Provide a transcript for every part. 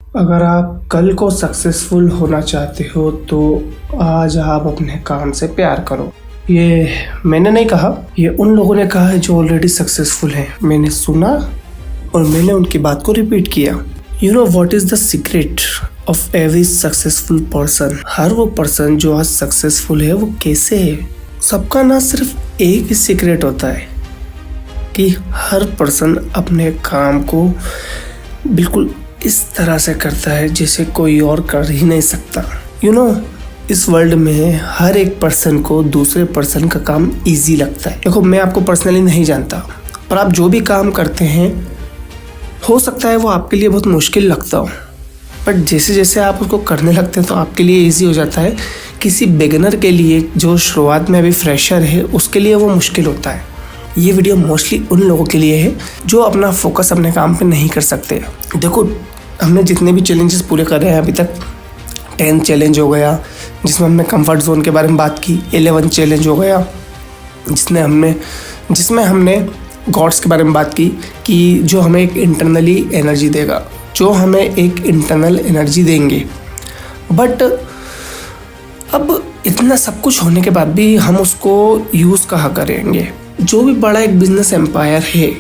अगर आप कल को सक्सेसफुल होना चाहते हो तो आज आप अपने काम से प्यार करो। ये मैंने नहीं कहा, ये उन लोगों ने कहा है जो ऑलरेडी सक्सेसफुल हैं। मैंने सुना और मैंने उनकी बात को रिपीट किया। You know what is the secret of every successful person. हर वो पर्सन जो आज सक्सेसफुल है वो कैसे है। सबका ना सिर्फ एक ही सीक्रेट होता है कि हर पर्सन अपने काम को बिल्कुल इस तरह से करता है जैसे कोई और कर ही नहीं सकता। यू नो इस वर्ल्ड में हर एक पर्सन को दूसरे पर्सन का काम इजी लगता है। देखो मैं आपको पर्सनली नहीं जानता, पर आप जो भी काम करते हैं हो सकता है वो आपके लिए बहुत मुश्किल लगता हो, बट जैसे जैसे आप उसको करने लगते हैं तो आपके लिए इजी हो जाता है। किसी बिगिनर के लिए जो शुरुआत में अभी फ्रेशर है उसके लिए वो मुश्किल होता है। ये वीडियो मोस्टली उन लोगों के लिए है जो अपना फोकस अपने काम पे नहीं कर सकते। देखो हमने जितने भी चैलेंजेस पूरे कर रहे हैं अभी तक, 10 चैलेंज हो गया जिसमें हमने कंफर्ट जोन के बारे में बात की, 11 चैलेंज हो गया जिसमें हमने गॉड्स के बारे में बात की कि जो हमें एक इंटरनली एनर्जी देगा, जो हमें एक इंटरनल एनर्जी देंगे। बट अब इतना सब कुछ होने के बाद भी हम उसको यूज़ कहाँ करेंगे। जो भी बड़ा एक बिजनेस एम्पायर है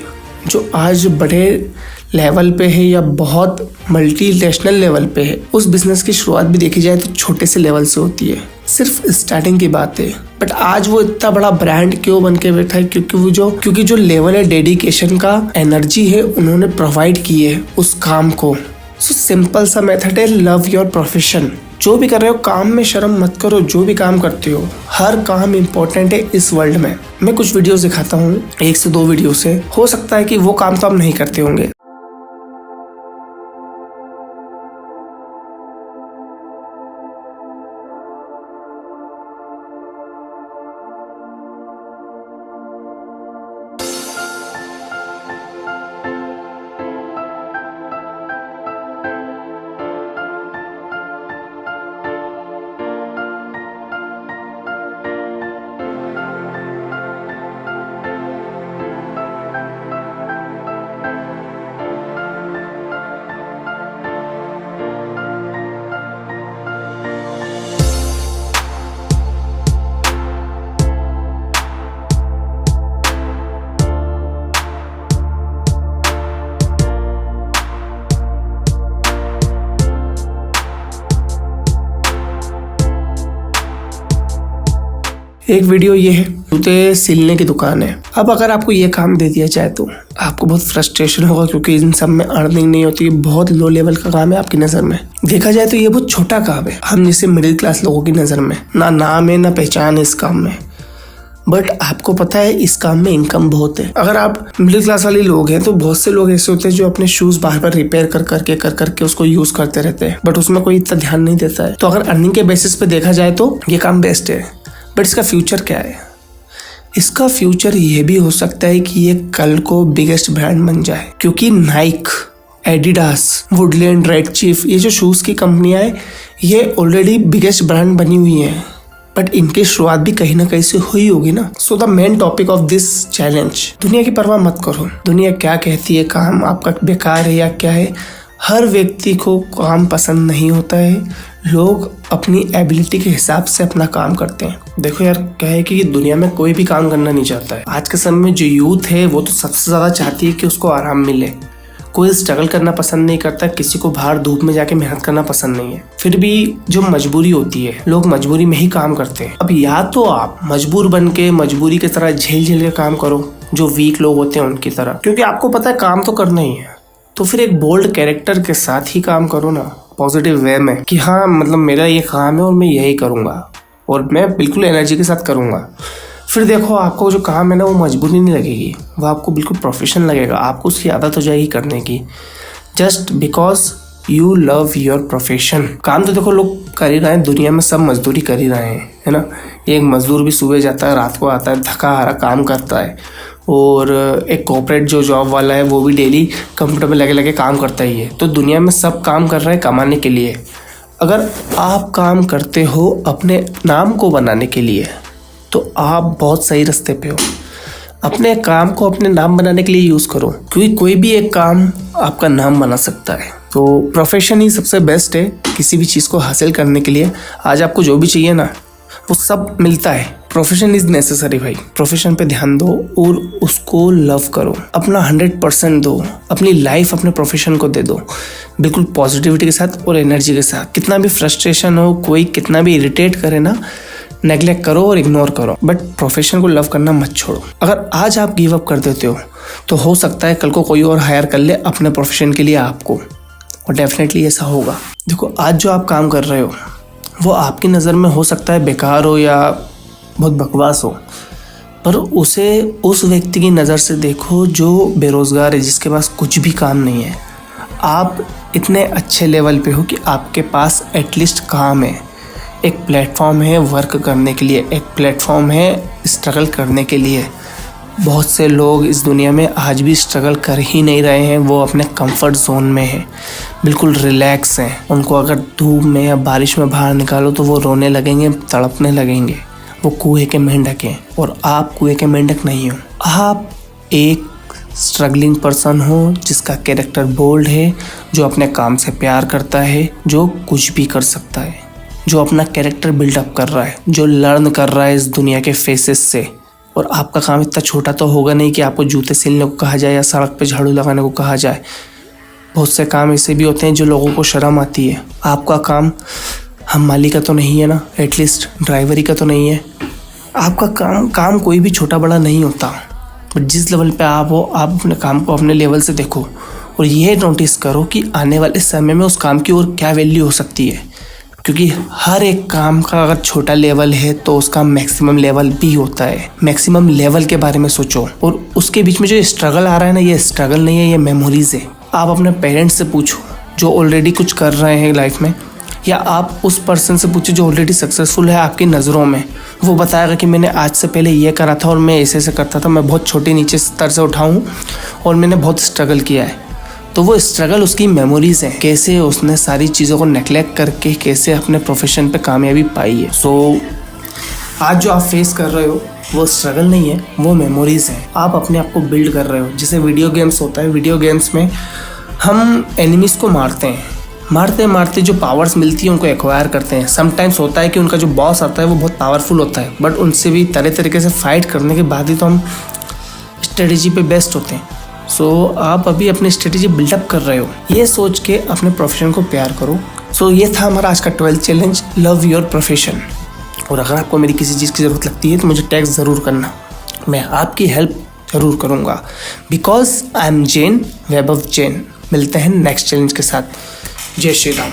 जो आज बड़े लेवल पे है या बहुत मल्टीनेशनल लेवल पे है, उस बिजनेस की शुरुआत भी देखी जाए तो छोटे से लेवल से होती है, सिर्फ स्टार्टिंग की बात है। बट आज वो इतना बड़ा ब्रांड क्यों बन के बैठा है? क्योंकि जो लेवल है डेडिकेशन का, एनर्जी है, उन्होंने प्रोवाइड की है उस काम को। सो सिंपल सा मेथड है, लव योर प्रोफेशन। जो भी कर रहे हो काम में शर्म मत करो। जो भी काम करते हो हर काम इम्पोर्टेंट है इस वर्ल्ड में। मैं कुछ वीडियोस दिखाता हूँ, 1 से 2 वीडियो से, हो सकता है कि वो काम तो आप नहीं करते होंगे। एक वीडियो ये है, जूते सिलने की दुकान है। अब अगर आपको ये काम दे दिया जाए तो आपको बहुत फ्रस्ट्रेशन होगा क्योंकि इन सब में अर्निंग नहीं होती। बहुत लो लेवल का काम है आपकी नज़र में। देखा जाए तो ये बहुत छोटा काम है हम जैसे मिडिल क्लास लोगों की नज़र में। ना नाम है ना पहचान है इस काम में, बट आपको पता है इस काम में इनकम बहुत है। अगर आप मिडिल क्लास वाले लोग हैं तो बहुत से लोग ऐसे होते हैं जो अपने शूज़ बार बार रिपेयर कर करके उसको यूज़ करते रहते हैं, बट उसमें कोई इतना ध्यान नहीं देता है। तो अगर अर्निंग के बेसिस पे देखा जाए तो ये काम बेस्ट है। बट इसका फ्यूचर क्या है? इसका फ्यूचर ये भी हो सकता है कि ये कल को बिगेस्ट ब्रांड बन जाए, क्योंकि Naik, Adidas, Woodland, red chief, ये जो शूज़ की कंपनियां हैं ये ऑलरेडी बिगेस्ट ब्रांड बनी हुई हैं, बट इनकी शुरुआत भी कहीं ना कहीं से हुई होगी ना। So the main topic of this challenge, दुनिया की परवाह मत करो दुनिया क्या कहती है, काम आपका बेकार है या क्या है। हर व्यक्ति को काम पसंद नहीं होता है। लोग अपनी एबिलिटी के हिसाब से अपना काम करते हैं। देखो यार क्या है कि दुनिया में कोई भी काम करना नहीं चाहता है। आज के समय में जो यूथ है वो तो सबसे ज़्यादा चाहती है कि उसको आराम मिले। कोई स्ट्रगल करना पसंद नहीं करता, किसी को बाहर धूप में जाके मेहनत करना पसंद नहीं है। फिर भी जो मजबूरी होती है लोग मजबूरी में ही काम करते हैं। अब या तो आप मजबूर बन के मजबूरी की तरह झेल के काम करो जो वीक लोग होते हैं उनकी तरह, क्योंकि आपको पता है काम तो करना ही है। तो फिर एक बोल्ड कैरेक्टर के साथ ही काम करो ना, पॉजिटिव वे में, कि हाँ मतलब मेरा ये काम है और मैं यही करूँगा और मैं बिल्कुल एनर्जी के साथ करूँगा। फिर देखो आपको जो काम है ना वो मजबूरी नहीं लगेगी, वो आपको बिल्कुल प्रोफेशन लगेगा। आपको उसकी आदत हो जाएगी करने की, just because you love your profession. काम तो देखो लोग कर ही रहे हैं, दुनिया में सब मजदूरी कर ही रहे हैं, है ना। एक मजदूर भी सुबह जाता है रात को आता है, थका हारा काम करता है, और एक कॉर्पोरेट जो जॉब वाला है वो भी डेली कंप्यूटर में लगे काम करता ही है। तो दुनिया में सब काम कर रहे हैं कमाने के लिए। अगर आप काम करते हो अपने नाम को बनाने के लिए तो आप बहुत सही रास्ते पे हो। अपने काम को अपने नाम बनाने के लिए यूज़ करो, क्योंकि कोई भी एक काम आपका नाम बना सकता है। तो प्रोफेशन ही सबसे बेस्ट है किसी भी चीज़ को हासिल करने के लिए। आज आपको जो भी चाहिए ना वो सब मिलता है। प्रोफेशन इज़ नेसेसरी भाई। प्रोफेशन पे ध्यान दो और उसको लव करो, अपना 100% दो, अपनी लाइफ अपने प्रोफेशन को दे दो, बिल्कुल पॉजिटिविटी के साथ और एनर्जी के साथ। कितना भी फ्रस्ट्रेशन हो, कोई कितना भी इरिटेट करे ना, नेग्लेक्ट करो और इग्नोर करो, बट प्रोफेशन को लव करना मत छोड़ो। अगर आज आप गिव अप कर देते हो तो हो सकता है कल को कोई और हायर कर ले अपने प्रोफेशन के लिए आपको, और डेफिनेटली ऐसा होगा। देखो, आज जो आप काम कर रहे हो वो आपकी नज़र में हो सकता है बेकार हो या बहुत बकवास हो, पर उसे उस व्यक्ति की नज़र से देखो जो बेरोज़गार है, जिसके पास कुछ भी काम नहीं है। आप इतने अच्छे लेवल पे हो कि आपके पास एटलीस्ट काम है, एक प्लेटफॉर्म है वर्क करने के लिए, एक प्लेटफॉर्म है स्ट्रगल करने के लिए। बहुत से लोग इस दुनिया में आज भी स्ट्रगल कर ही नहीं रहे हैं, वो अपने कंफर्ट जोन में हैं, बिल्कुल रिलैक्स हैं। उनको अगर धूप में या बारिश में बाहर निकालो तो वो रोने लगेंगे, तड़पने लगेंगे। वो कुएं के मेंढक हैं और आप कुएं के मेंढक नहीं हो। आप एक स्ट्रगलिंग पर्सन हो जिसका कैरेक्टर बोल्ड है, जो अपने काम से प्यार करता है, जो कुछ भी कर सकता है, जो अपना कैरेक्टर बिल्डअप कर रहा है, जो लर्न कर रहा है इस दुनिया के फेसेस से। और आपका काम इतना छोटा तो होगा नहीं कि आपको जूते सिलने को कहा जाए या सड़क पे झाड़ू लगाने को कहा जाए। बहुत से काम ऐसे भी होते हैं जो लोगों को शर्म आती है। आपका काम हम माली का तो नहीं है ना, एटलीस्ट ड्राइवरी का तो नहीं है। आपका काम कोई भी छोटा बड़ा नहीं होता, बट जिस लेवल पे आप हो, आप अपने काम को अपने लेवल से देखो और ये नोटिस करो कि आने वाले समय में उस काम की और क्या वैल्यू हो सकती है। क्योंकि हर एक काम का अगर छोटा लेवल है तो उसका मैक्सिमम लेवल भी होता है। मैक्सिमम लेवल के बारे में सोचो, और उसके बीच में जो स्ट्रगल आ रहा है ना, ये स्ट्रगल नहीं है, ये मेमोरीज है। आप अपने पेरेंट्स से पूछो जो ऑलरेडी कुछ कर रहे हैं लाइफ में, या आप उस पर्सन से पूछो जो ऑलरेडी सक्सेसफुल है आपकी नज़रों में। वो बताएगा कि मैंने आज से पहले ये करा था और मैं ऐसे करता था, मैं बहुत छोटे नीचे स्तर से उठा हूँ और मैंने बहुत स्ट्रगल किया है। तो वो स्ट्रगल उसकी मेमोरीज हैं, कैसे उसने सारी चीज़ों को नेग्लेक्ट करके कैसे अपने प्रोफेशन पे कामयाबी पाई है। सो आज जो आप फेस कर रहे हो वो स्ट्रगल नहीं है, वो मेमोरीज हैं। आप अपने आप को बिल्ड कर रहे हो। जैसे वीडियो गेम्स होता है, वीडियो गेम्स में हम एनिमीज़ को मारते जो पावर्स मिलती है उनको एक्वायर करते हैं। समटाइम्स होता है कि उनका जो बॉस आता है वो बहुत पावरफुल होता है, बट उनसे भी तरह तरीके से फाइट करने के बाद ही तो हम स्ट्रेटेजी पे बेस्ट होते हैं। सो आप अभी अपनी स्ट्रेटेजी बिल्डअप कर रहे हो, ये सोच के अपने प्रोफेशन को प्यार करो। सो ये था हमारा आज का 12th challenge, love your profession. और अगर आपको मेरी किसी चीज़ की ज़रूरत लगती है तो मुझे टैक्स ज़रूर करना, मैं आपकी हेल्प ज़रूर करूँगा, बिकॉज आई एम जैन, वैभव जैन। मिलते हैं नेक्स्ट चैलेंज के साथ। जय श्री राम।